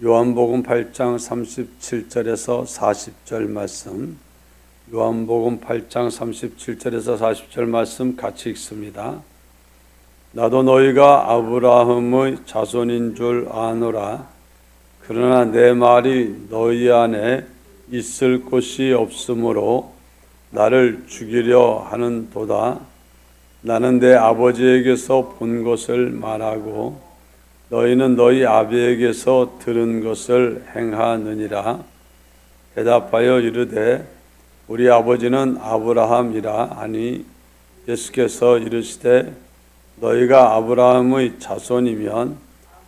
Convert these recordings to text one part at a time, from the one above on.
요한복음 8장 37절에서 40절 말씀, 요한복음 8장 37절에서 40절 말씀 같이 읽습니다. 나도 너희가 아브라함의 자손인 줄 아노라. 그러나 내 말이 너희 안에 있을 곳이 없으므로 나를 죽이려 하는도다. 나는 내 아버지에게서 본 것을 말하고 너희는 너희 아비에게서 들은 것을 행하느니라. 대답하여 이르되 우리 아버지는 아브라함이라 하니 예수께서 이르시되 너희가 아브라함의 자손이면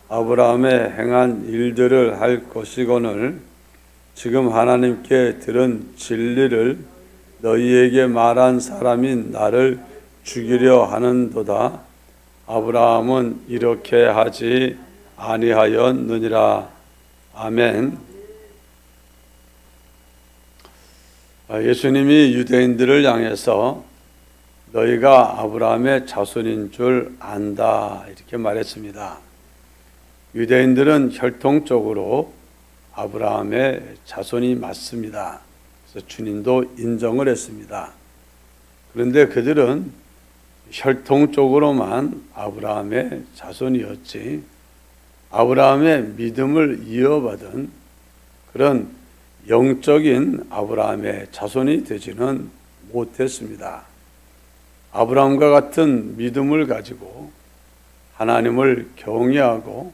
아브라함의 행한 일들을 할 것이거늘 지금 하나님께 들은 진리를 너희에게 말한 사람인 나를 죽이려 하는도다. 아브라함은 이렇게 하지 아니하였느니라. 아멘. 예수님이 유대인들을 향해서 너희가 아브라함의 자손인 줄 안다 이렇게 말했습니다. 유대인들은 혈통적으로 아브라함의 자손이 맞습니다. 그래서 주님도 인정을 했습니다. 그런데 그들은 혈통적으로만 아브라함의 자손이었지 아브라함의 믿음을 이어받은 그런 영적인 아브라함의 자손이 되지는 못했습니다. 아브라함과 같은 믿음을 가지고 하나님을 경외하고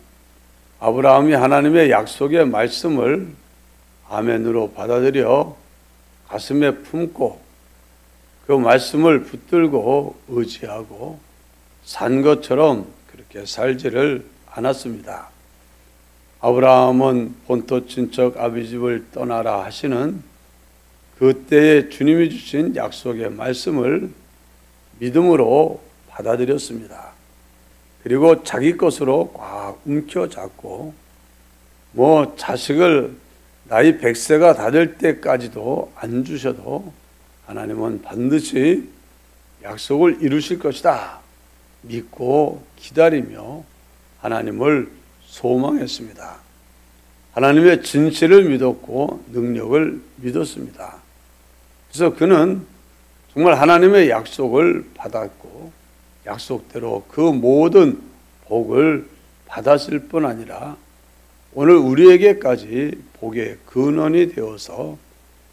아브라함이 하나님의 약속의 말씀을 아멘으로 받아들여 가슴에 품고 그 말씀을 붙들고 의지하고 산 것처럼 그렇게 살지를 않았습니다. 아브라함은 본토 친척 아비집을 떠나라 하시는 그때에 주님이 주신 약속의 말씀을 믿음으로 받아들였습니다. 그리고 자기 것으로 꽉 움켜잡고 자식을 나이 100세가 다 될 때까지도 안 주셔도 하나님은 반드시 약속을 이루실 것이다 믿고 기다리며 하나님을 소망했습니다. 하나님의 진실을 믿었고 능력을 믿었습니다. 그래서 그는 정말 하나님의 약속을 받았고 약속대로 그 모든 복을 받았을 뿐 아니라 오늘 우리에게까지 복의 근원이 되어서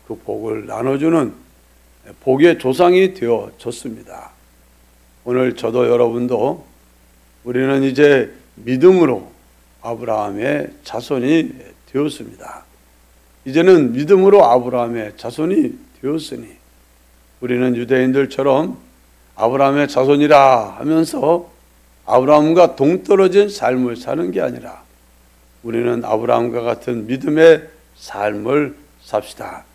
그 복을 나눠주는 복의 조상이 되어졌습니다. 오늘 저도 여러분도 우리는 이제 믿음으로 아브라함의 자손이 되었습니다. 이제는 믿음으로 아브라함의 자손이 되었으니 우리는 유대인들처럼 아브라함의 자손이라 하면서 아브라함과 동떨어진 삶을 사는 게 아니라 우리는 아브라함과 같은 믿음의 삶을 삽시다.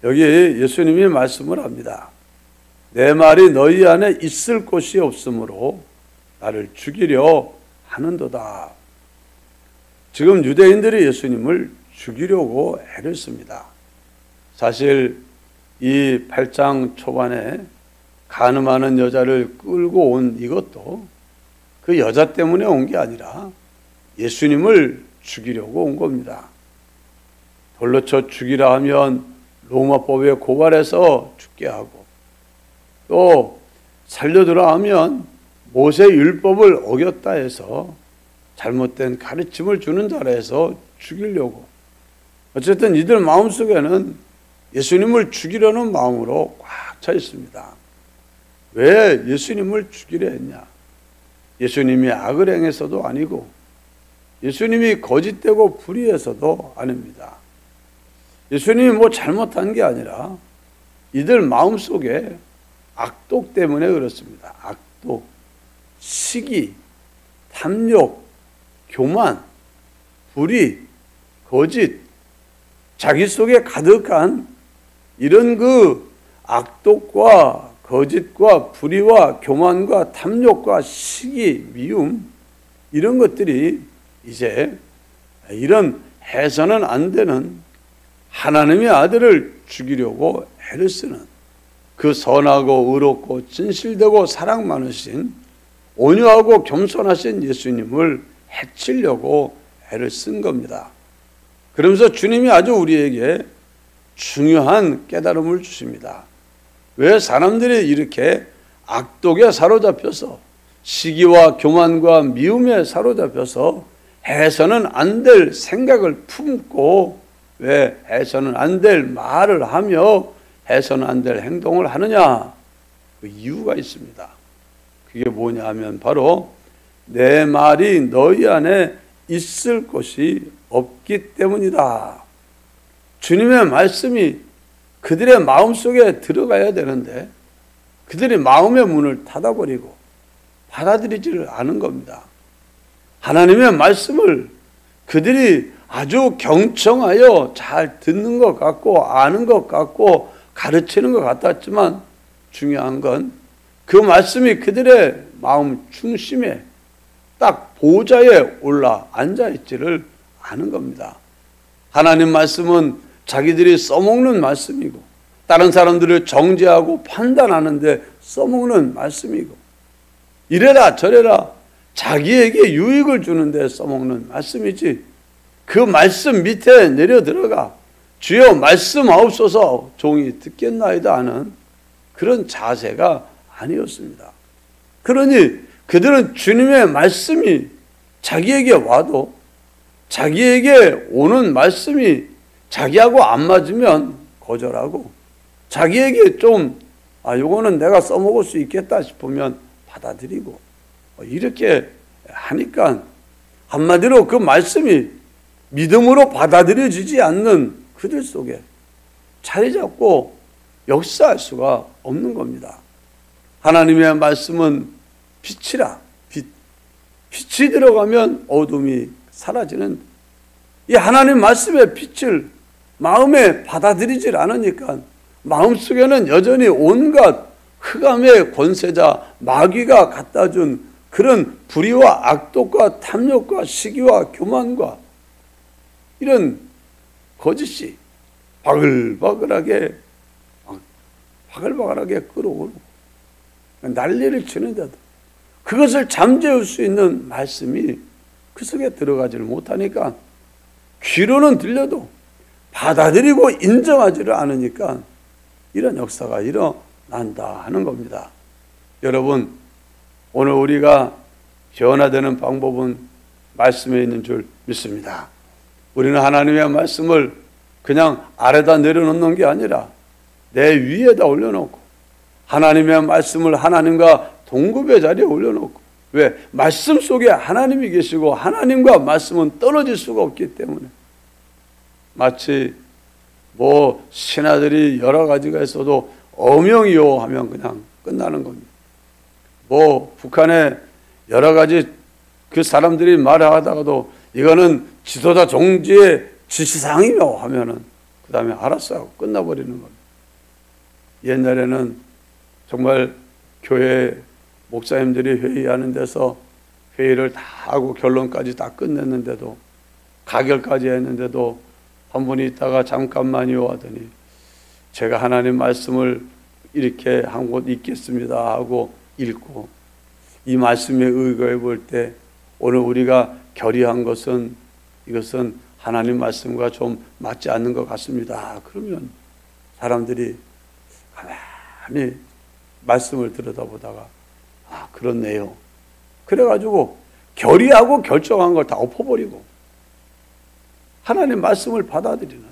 여기 예수님이 말씀을 합니다. 내 말이 너희 안에 있을 곳이 없으므로 나를 죽이려 하는도다. 지금 유대인들이 예수님을 죽이려고 애를 씁니다. 사실 이 8장 초반에 간음하는 여자를 끌고 온 이것도 그 여자 때문에 온 게 아니라 예수님을 죽이려고 온 겁니다. 돌로 쳐 죽이라 하면 로마법에 고발해서 죽게 하고 또 살려두라 하면 모세 율법을 어겼다 해서 잘못된 가르침을 주는 자라 해서 죽이려고 어쨌든 이들 마음속에는 예수님을 죽이려는 마음으로 꽉 차 있습니다. 왜 예수님을 죽이려 했냐? 예수님이 악을 행해서도 아니고 예수님이 거짓되고 불의해서도 아닙니다. 예수님이 잘못한 게 아니라 이들 마음속에 악독 때문에 그렇습니다. 악독, 시기, 탐욕, 교만, 불의, 거짓, 자기 속에 가득한 이런 그 악독과 거짓과 불의와 교만과 탐욕과 시기, 미움 이런 것들이 이제 이런 해서는 안 되는 하나님의 아들을 죽이려고 애를 쓰는 그 선하고 의롭고 진실되고 사랑 많으신 온유하고 겸손하신 예수님을 해치려고 애를 쓴 겁니다. 그러면서 주님이 아주 우리에게 중요한 깨달음을 주십니다. 왜 사람들이 이렇게 악독에 사로잡혀서 시기와 교만과 미움에 사로잡혀서 해서는 안 될 생각을 품고 왜 해서는 안 될 말을 하며 해서는 안 될 행동을 하느냐? 그 이유가 있습니다. 그게 뭐냐 하면 바로 내 말이 너희 안에 있을 것이 없기 때문이다. 주님의 말씀이 그들의 마음속에 들어가야 되는데 그들이 마음의 문을 닫아버리고 받아들이지를 않은 겁니다. 하나님의 말씀을 그들이 아주 경청하여 잘 듣는 것 같고 아는 것 같고 가르치는 것 같았지만 중요한 건 그 말씀이 그들의 마음 중심에 딱 보좌에 올라 앉아있지를 않은 겁니다. 하나님 말씀은 자기들이 써먹는 말씀이고 다른 사람들을 정죄하고 판단하는데 써먹는 말씀이고 이래라 저래라 자기에게 유익을 주는데 써먹는 말씀이지 그 말씀 밑에 내려 들어가 주여 말씀하옵소서 종이 듣겠나이다 하는 그런 자세가 아니었습니다. 그러니 그들은 주님의 말씀이 자기에게 와도 자기에게 오는 말씀이 자기하고 안 맞으면 거절하고 자기에게 좀 요거는 내가 써먹을 수 있겠다 싶으면 받아들이고 이렇게 하니까 한마디로 그 말씀이 믿음으로 받아들여지지 않는 그들 속에 자리 잡고 역사할 수가 없는 겁니다. 하나님의 말씀은 빛이라 빛이 들어가면 어둠이 사라지는 이 하나님 말씀의 빛을 마음에 받아들이질 않으니까 마음속에는 여전히 온갖 흑암의 권세자 마귀가 갖다 준 그런 불의와 악독과 탐욕과 시기와 교만과 이런 거짓이 바글바글하게 끌어오르고 난리를 치는데도 그것을 잠재울 수 있는 말씀이 그 속에 들어가지를 못하니까 귀로는 들려도 받아들이고 인정하지를 않으니까 이런 역사가 일어난다 하는 겁니다. 여러분 오늘 우리가 변화되는 방법은 말씀에 있는 줄 믿습니다. 우리는 하나님의 말씀을 그냥 아래다 내려놓는 게 아니라 내 위에다 올려놓고 하나님의 말씀을 하나님과 동급의 자리에 올려놓고 왜? 말씀 속에 하나님이 계시고 하나님과 말씀은 떨어질 수가 없기 때문에 마치 신하들이 여러 가지가 있어도 어명이요 하면 그냥 끝나는 겁니다. 북한에 여러 가지 그 사람들이 말하다가도 이거는 지도자 종지의 지시사항이며 하면은 그 다음에 알았어 하고 끝나버리는 겁니다. 옛날에는 정말 교회 목사님들이 회의하는 데서 회의를 다 하고 결론까지 다 끝냈는데도 가결까지 했는데도 한 분이 있다가 잠깐만요 하더니 제가 하나님 말씀을 이렇게 한 곳 읽겠습니다 하고 읽고 이 말씀에 의거해 볼 때 오늘 우리가 결의한 것은 이것은 하나님 말씀과 좀 맞지 않는 것 같습니다. 그러면 사람들이 가만히 말씀을 들여다보다가 그렇네요. 그래가지고 결의하고 결정한 걸 다 엎어버리고 하나님 말씀을 받아들이는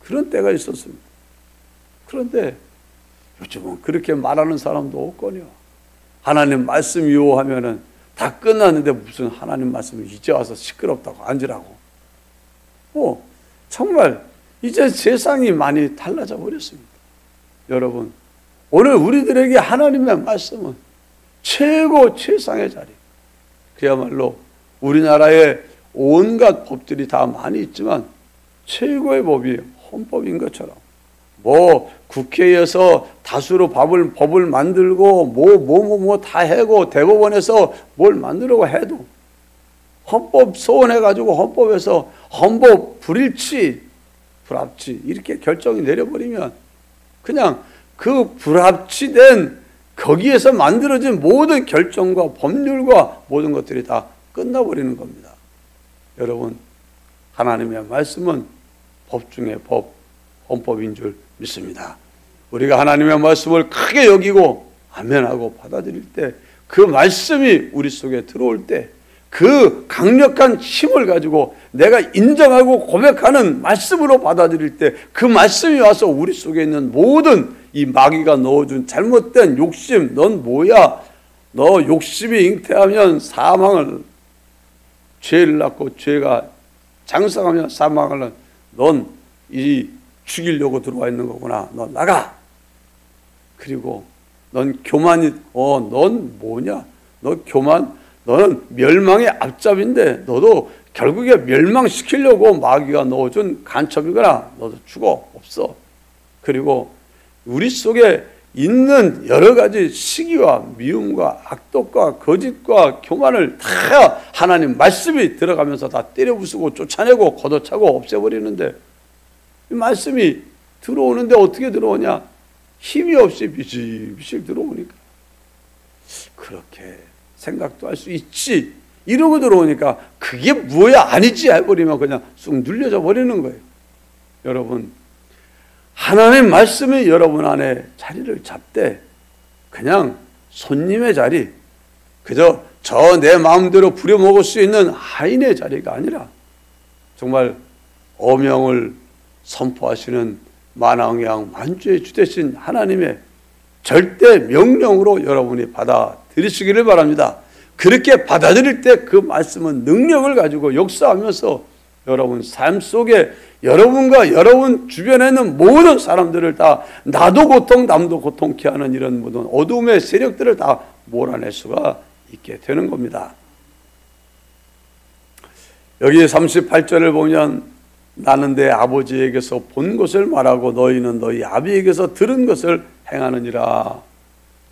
그런 때가 있었습니다. 그런데 요즘은 그렇게 말하는 사람도 없거든요. 하나님 말씀이요 하면은 다 끝났는데 무슨 하나님 말씀을 이제 와서 시끄럽다고 앉으라고. 정말 이제 세상이 많이 달라져 버렸습니다. 여러분 오늘 우리들에게 하나님의 말씀은 최고 최상의 자리. 그야말로 우리나라에 온갖 법들이 다 많이 있지만 최고의 법이 헌법인 것처럼 국회에서 다수로 법을 만들고 다 해고 대법원에서 뭘 만들려고 해도 헌법 소원해가지고 헌법에서 헌법 불일치 불합치 이렇게 결정이 내려버리면 그냥 그 불합치된 거기에서 만들어진 모든 결정과 법률과 모든 것들이 다 끝나버리는 겁니다. 여러분, 하나님의 말씀은 법 중에 법, 헌법인 줄 믿습니다. 우리가 하나님의 말씀을 크게 여기고 아멘하고 받아들일 때, 그 말씀이 우리 속에 들어올 때, 그 강력한 힘을 가지고 내가 인정하고 고백하는 말씀으로 받아들일 때, 그 말씀이 와서 우리 속에 있는 모든 이 마귀가 넣어준 잘못된 욕심, 넌 뭐야? 너 욕심이 잉태하면 사망을, 죄를 낳고 죄가 장성하면 사망을, 넌 이 죽이려고 들어와 있는 거구나. 너 나가. 그리고 넌 교만이, 넌 뭐냐? 너 교만, 너는 멸망의 앞잡인데 너도 결국에 멸망시키려고 마귀가 넣어준 간첩이거나 너도 죽어. 없어. 그리고 우리 속에 있는 여러 가지 시기와 미움과 악독과 거짓과 교만을 다 하나님 말씀이 들어가면서 다 때려 부수고 쫓아내고 걷어차고 없애버리는데, 이 말씀이 들어오는데 어떻게 들어오냐? 힘이 없이 비실비실 들어오니까 그렇게 생각도 할 수 있지 이러고 들어오니까 그게 뭐야 아니지 해버리면 그냥 쑥 눌려져 버리는 거예요. 여러분, 하나님의 말씀이 여러분 안에 자리를 잡되 그냥 손님의 자리, 그저 저 내 마음대로 부려먹을 수 있는 하인의 자리가 아니라 정말 어명을 선포하시는 만왕양 만주의 주 되신 하나님의 절대 명령으로 여러분이 받아들이시기를 바랍니다. 그렇게 받아들일 때 그 말씀은 능력을 가지고 역사하면서 여러분 삶 속에 여러분과 여러분 주변에 있는 모든 사람들을 다 나도 고통 남도 고통케 하는 이런 모든 어둠의 세력들을 다 몰아낼 수가 있게 되는 겁니다. 여기 38절을 보면 나는 내 아버지에게서 본 것을 말하고 너희는 너희 아비에게서 들은 것을 행하느니라.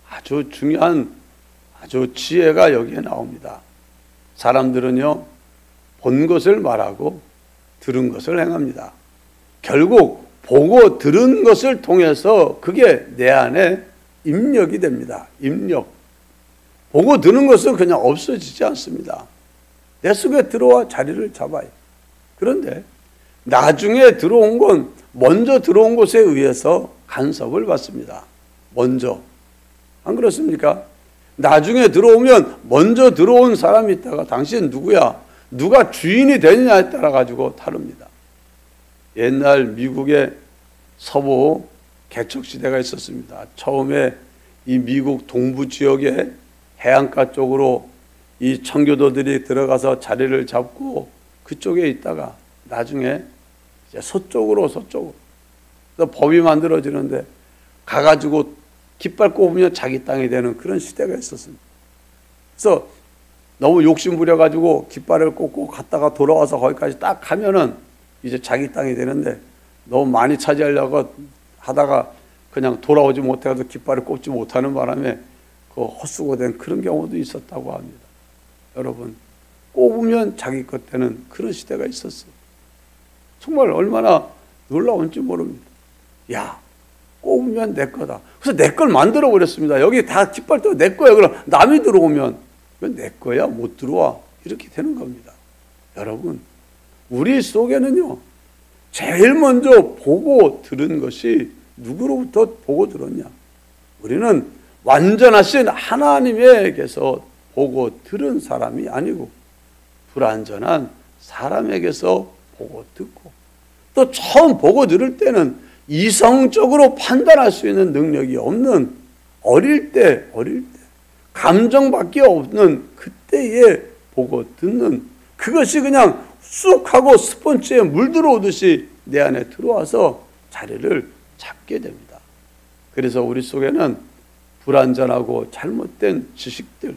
아주 중요한 아주 지혜가 여기에 나옵니다. 사람들은요, 본 것을 말하고 들은 것을 행합니다. 결국 보고 들은 것을 통해서 그게 내 안에 입력이 됩니다. 입력. 보고 들은 것은 그냥 없어지지 않습니다. 내 속에 들어와 자리를 잡아요. 그런데 나중에 들어온 건 먼저 들어온 것에 의해서 간섭을 받습니다. 먼저. 안 그렇습니까? 나중에 들어오면 먼저 들어온 사람이 있다가 당신 누구야? 누가 주인이 되느냐에 따라 가지고 다릅니다. 옛날 미국의 서부 개척 시대가 있었습니다. 처음에 이 미국 동부 지역의 해안가 쪽으로 이 청교도들이 들어가서 자리를 잡고 그쪽에 있다가 나중에 이제 서쪽으로 그래서 법이 만들어지는데 가가지고 깃발 꼽으면 자기 땅이 되는 그런 시대가 있었습니다. 그래서 너무 욕심 부려가지고 깃발을 꽂고 갔다가 돌아와서 거기까지 딱 가면은 이제 자기 땅이 되는데 너무 많이 차지하려고 하다가 그냥 돌아오지 못해서 깃발을 꽂지 못하는 바람에 그 헛수고된 그런 경우도 있었다고 합니다. 여러분, 꼽으면 자기 것 되는 그런 시대가 있었어요. 정말 얼마나 놀라운지 모릅니다. 야, 꼽으면 내 거다. 그래서 내 걸 만들어 버렸습니다. 여기 다 깃발 또 내 거야. 그럼 남이 들어오면 왜 내 거야? 못 들어와. 이렇게 되는 겁니다. 여러분, 우리 속에는요, 제일 먼저 보고 들은 것이 누구로부터 보고 들었냐? 우리는 완전하신 하나님에게서 보고 들은 사람이 아니고 불완전한 사람에게서 보고 듣고, 또 처음 보고 들을 때는 이성적으로 판단할 수 있는 능력이 없는 어릴 때 감정밖에 없는 그때에 보고 듣는, 그것이 그냥 쑥 하고 스펀지에 물 들어오듯이 내 안에 들어와서 자리를 잡게 됩니다. 그래서 우리 속에는 불완전하고 잘못된 지식들,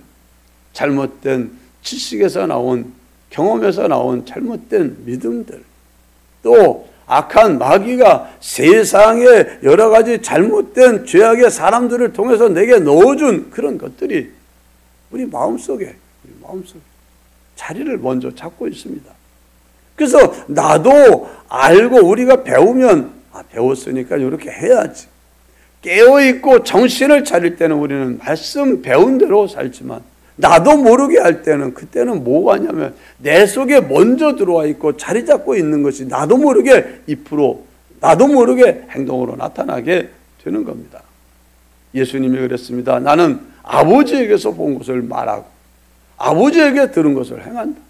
잘못된 지식에서 나온, 경험에서 나온 잘못된 믿음들, 또 악한 마귀가 세상에 여러 가지 잘못된 죄악의 사람들을 통해서 내게 넣어준 그런 것들이 우리 마음속에 자리를 먼저 잡고 있습니다. 그래서 나도 알고 우리가 배우면 배웠으니까 이렇게 해야지. 깨어있고 정신을 차릴 때는 우리는 말씀 배운 대로 살지만 나도 모르게 할 때는 그때는 뭐가 냐면 내 속에 먼저 들어와 있고 자리 잡고 있는 것이 나도 모르게 잎으로 나도 모르게 행동으로 나타나게 되는 겁니다. 예수님이 그랬습니다. 나는 아버지에게서 본 것을 말하고 아버지에게 들은 것을 행한다.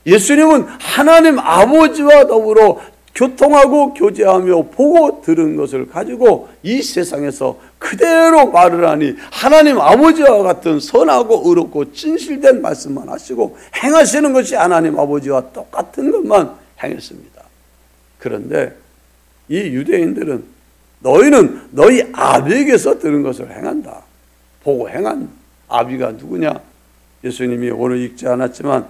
예수님은 하나님 아버지와 더불어 교통하고 교제하며 보고 들은 것을 가지고 이 세상에서 그대로 말을 하니 하나님 아버지와 같은 선하고 의롭고 진실된 말씀만 하시고 행하시는 것이 하나님 아버지와 똑같은 것만 행했습니다. 그런데 이 유대인들은 너희는 너희 아비에게서 들은 것을 행한다. 보고 행한 아비가 누구냐? 예수님이 오늘 읽지 않았지만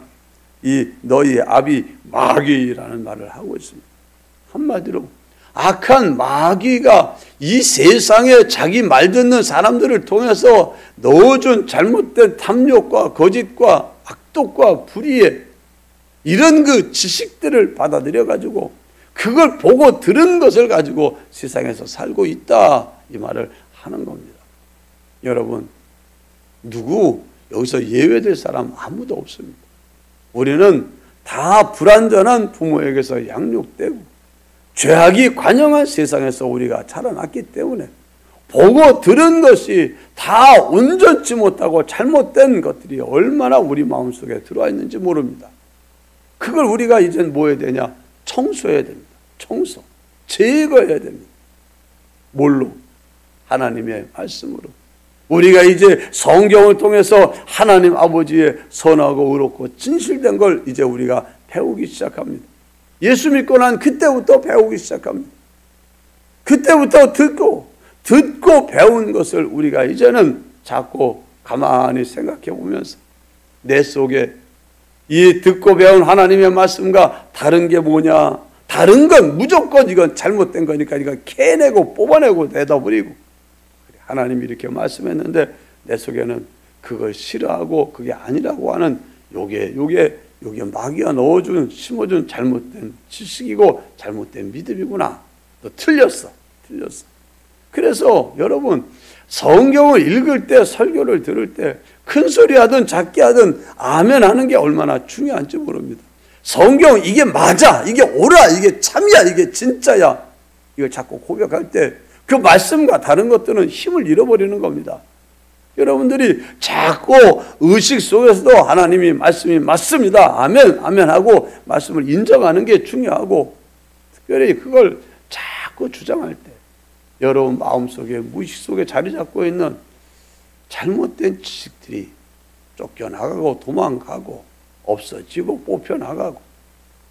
이 너희 아비 마귀라는 말을 하고 있습니다. 한마디로 악한 마귀가 이 세상에 자기 말 듣는 사람들을 통해서 넣어준 잘못된 탐욕과 거짓과 악독과 불의에 이런 그 지식들을 받아들여 가지고 그걸 보고 들은 것을 가지고 세상에서 살고 있다, 이 말을 하는 겁니다. 여러분, 누구 여기서 예외될 사람 아무도 없습니다. 우리는 다 불완전한 부모에게서 양육되고 죄악이 관영한 세상에서 우리가 자라났기 때문에 보고 들은 것이 다 온전치 못하고 잘못된 것들이 얼마나 우리 마음속에 들어와 있는지 모릅니다. 그걸 우리가 이젠 뭐 해야 되냐? 청소해야 됩니다. 청소, 제거해야 됩니다. 뭘로? 하나님의 말씀으로. 우리가 이제 성경을 통해서 하나님 아버지의 선하고 의롭고 진실된 걸 이제 우리가 배우기 시작합니다. 예수 믿고 난 그때부터 배우기 시작합니다. 그때부터 듣고 배운 것을 우리가 이제는 자꾸 가만히 생각해 보면서 내 속에 이 듣고 배운 하나님의 말씀과 다른 게 뭐냐? 다른 건 무조건 이건 잘못된 거니까 이건 캐내고 뽑아내고 내다버리고, 하나님이 이렇게 말씀했는데 내 속에는 그걸 싫어하고 그게 아니라고 하는 요게 마귀가 넣어준 심어준 잘못된 지식이고 잘못된 믿음이구나. 너 틀렸어. 그래서 여러분, 성경을 읽을 때, 설교를 들을 때 큰 소리 하든 작게 하든 아멘 하는 게 얼마나 중요한지 모릅니다. 성경 이게 맞아, 이게 옳아, 이게 참이야, 이게 진짜야, 이걸 자꾸 고백할 때 그 말씀과 다른 것들은 힘을 잃어버리는 겁니다. 여러분들이 자꾸 의식 속에서도 하나님이 말씀이 맞습니다, 아멘, 아멘 하고 말씀을 인정하는 게 중요하고, 특별히 그걸 자꾸 주장할 때 여러분 마음속에 무의식 속에 자리 잡고 있는 잘못된 지식들이 쫓겨나가고 도망가고 없어지고 뽑혀나가고,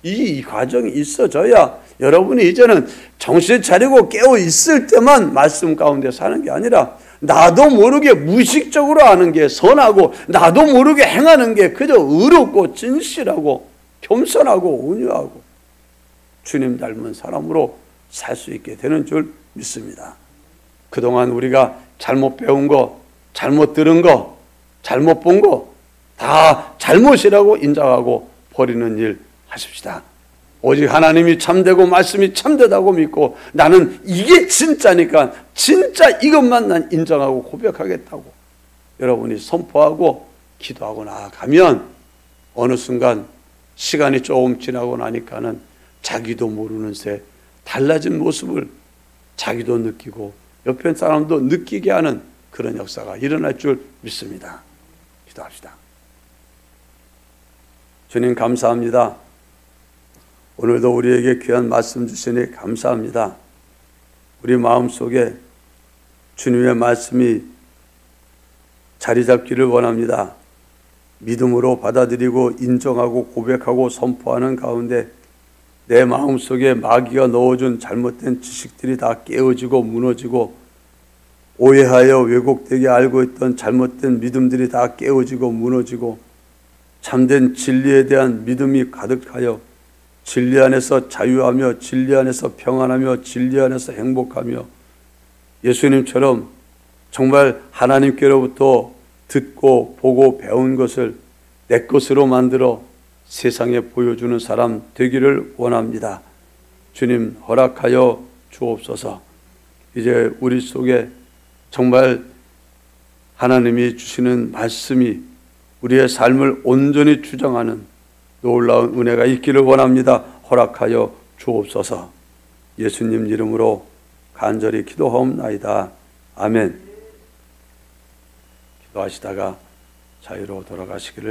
이 과정이 있어져야 여러분이 이제는 정신 차리고 깨어 있을 때만 말씀 가운데 사는 게 아니라 나도 모르게 무의식적으로 하는 게 선하고 나도 모르게 행하는 게 그저 의롭고 진실하고 겸손하고 온유하고 주님 닮은 사람으로 살 수 있게 되는 줄 믿습니다. 그동안 우리가 잘못 배운 거, 잘못 들은 거, 잘못 본 거 다 잘못이라고 인정하고 버리는 일 하십시다. 오직 하나님이 참되고 말씀이 참되다고 믿고 나는 이게 진짜니까 진짜 이것만 난 인정하고 고백하겠다고 여러분이 선포하고 기도하고 나아가면 어느 순간 시간이 조금 지나고 나니까는 자기도 모르는 새 달라진 모습을 자기도 느끼고 옆에 사람도 느끼게 하는 그런 역사가 일어날 줄 믿습니다. 기도합시다. 주님 감사합니다. 오늘도 우리에게 귀한 말씀 주시니 감사합니다. 우리 마음속에 주님의 말씀이 자리 잡기를 원합니다. 믿음으로 받아들이고 인정하고 고백하고 선포하는 가운데 내 마음속에 마귀가 넣어준 잘못된 지식들이 다 깨어지고 무너지고 오해하여 왜곡되게 알고 있던 잘못된 믿음들이 다 깨어지고 무너지고 참된 진리에 대한 믿음이 가득하여 진리 안에서 자유하며 진리 안에서 평안하며 진리 안에서 행복하며 예수님처럼 정말 하나님께로부터 듣고 보고 배운 것을 내 것으로 만들어 세상에 보여주는 사람 되기를 원합니다. 주님 허락하여 주옵소서. 이제 우리 속에 정말 하나님이 주시는 말씀이 우리의 삶을 온전히 주장하는 놀라운 은혜가 있기를 원합니다. 허락하여 주옵소서. 예수님 이름으로 간절히 기도하옵나이다. 아멘. 기도하시다가 자유로 돌아가시기를